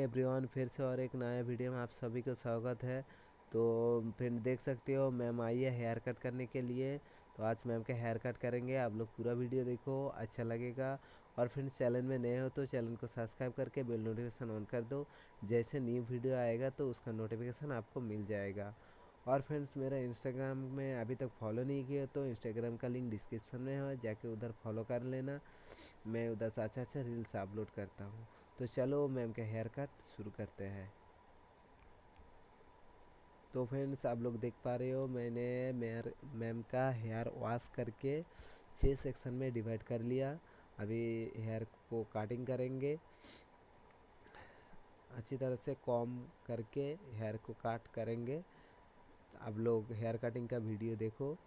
Everyone, फिर से और एक नया वीडियो में आप सभी को स्वागत है। तो फिर देख सकते हो मैम आई है हेयर कट करने के लिए। तो आज मैम का हेयर कट करेंगे, आप लोग पूरा वीडियो देखो, अच्छा लगेगा। और फिर चैनल में नए हो तो चैनल को सब्सक्राइब करके बेल नोटिफिकेशन ऑन कर दो। जैसे न्यू वीडियो आएगा तो उसका नोटिफिकेशन आपको मिल जाएगा। और फ्रेंड्स, मेरा इंस्टाग्राम में अभी तक फॉलो नहीं किया तो इंस्टाग्राम का लिंक डिस्क्रिप्शन में है, जाके उधर फॉलो कर लेना। मैं उधर से अच्छा अच्छा रील्स अपलोड करता हूँ। तो चलो मैम का हेयर कट शुरू करते हैं। तो फ्रेंड्स, आप लोग देख पा रहे हो मैंने मैम का हेयर वॉश करके 6 सेक्शन में डिवाइड कर लिया। अभी हेयर को काटिंग करेंगे, अच्छी तरह से कॉम करके हेयर को काट करेंगे। आप लोग हेयर कटिंग का वीडियो देखो।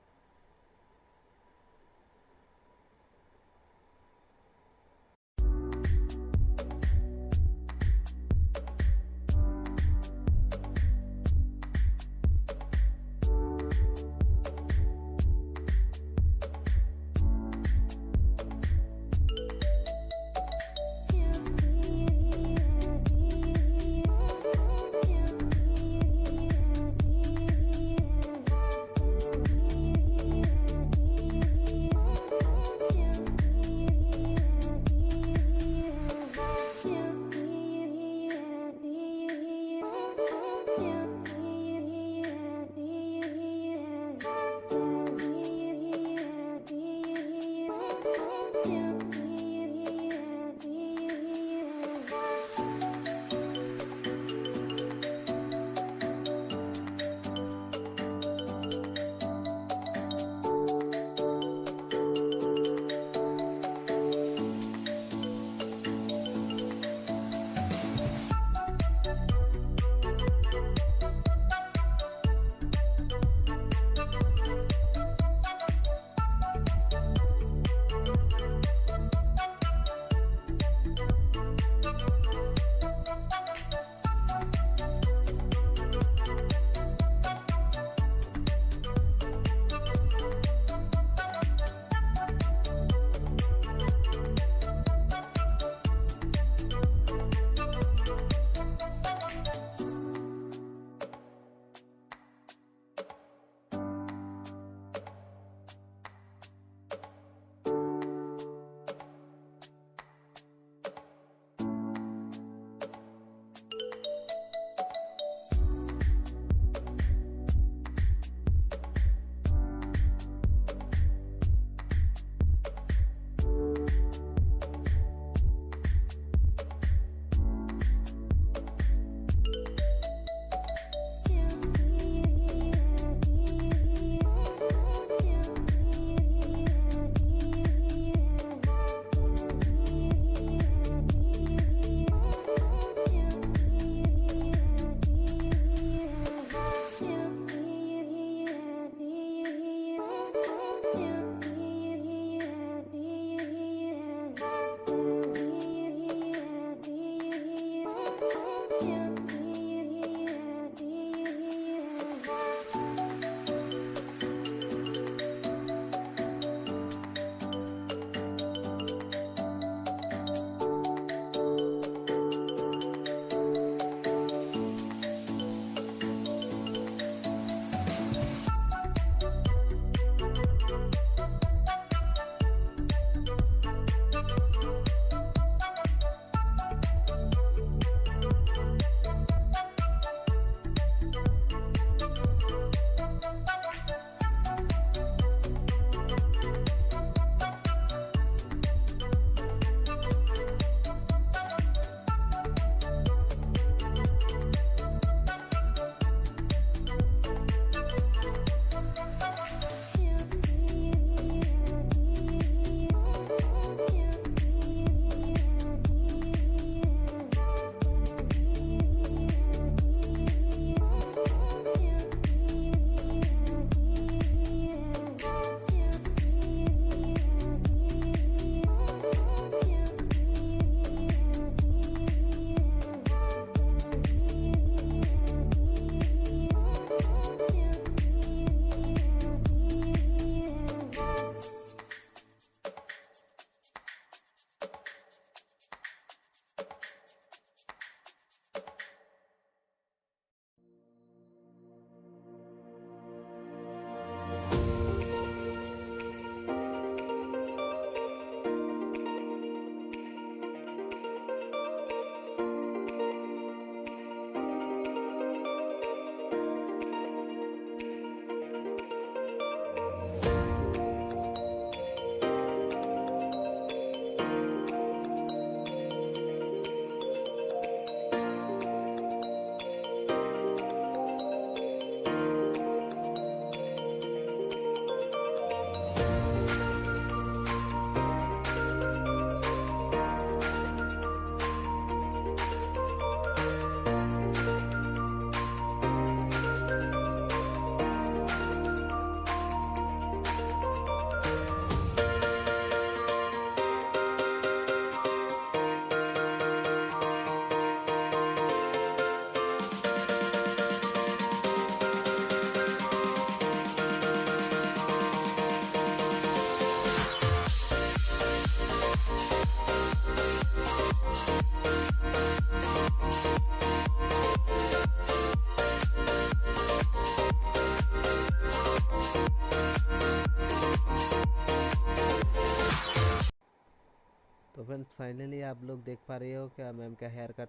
तो फ्रेंड्स फाइनली आप लोग देख पा रहे हो क्या मैम का हेयर कट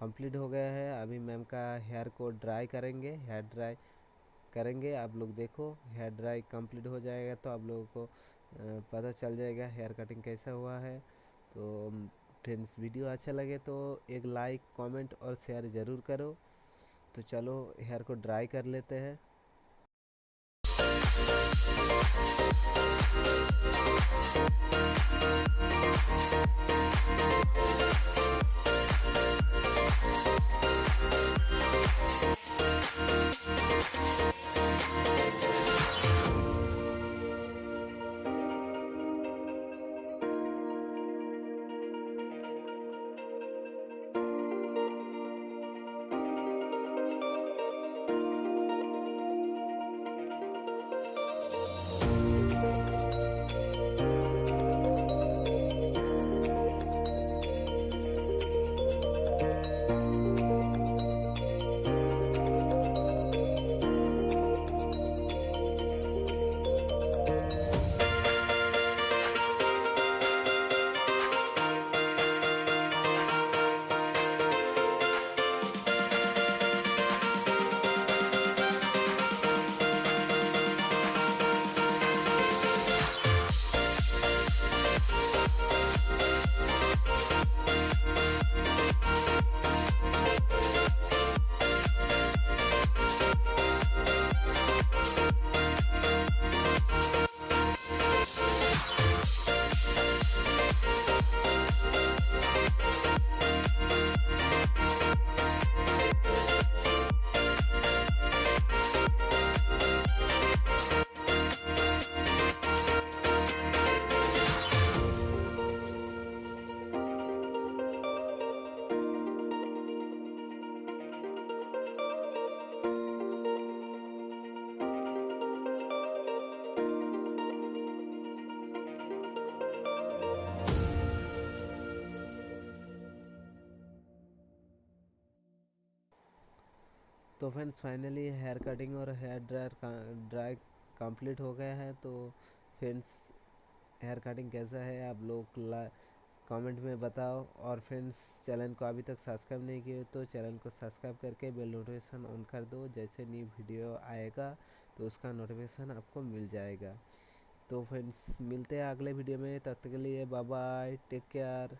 कंप्लीट हो गया है। अभी मैम का हेयर को ड्राई करेंगे, हेयर ड्राई करेंगे। आप लोग देखो हेयर ड्राई कंप्लीट हो जाएगा तो आप लोगों को पता चल जाएगा हेयर कटिंग कैसा हुआ है। तो फ्रेंड्स वीडियो अच्छा लगे तो एक लाइक कमेंट और शेयर ज़रूर करो। तो चलो हेयर को ड्राई कर लेते हैं। तो फ्रेंड्स फाइनली हेयर कटिंग और हेयर ड्राई कंप्लीट हो गया है। तो फ्रेंड्स हेयर कटिंग कैसा है आप लोग कमेंट में बताओ। और फ्रेंड्स चैनल को अभी तक सब्सक्राइब नहीं किए तो चैनल को सब्सक्राइब करके बेल नोटिफिकेशन ऑन कर दो। जैसे न्यू वीडियो आएगा तो उसका नोटिफिकेशन आपको मिल जाएगा। तो फ्रेंड्स मिलते हैं अगले वीडियो में, तब तक के लिए बाय बाय, टेक केयर।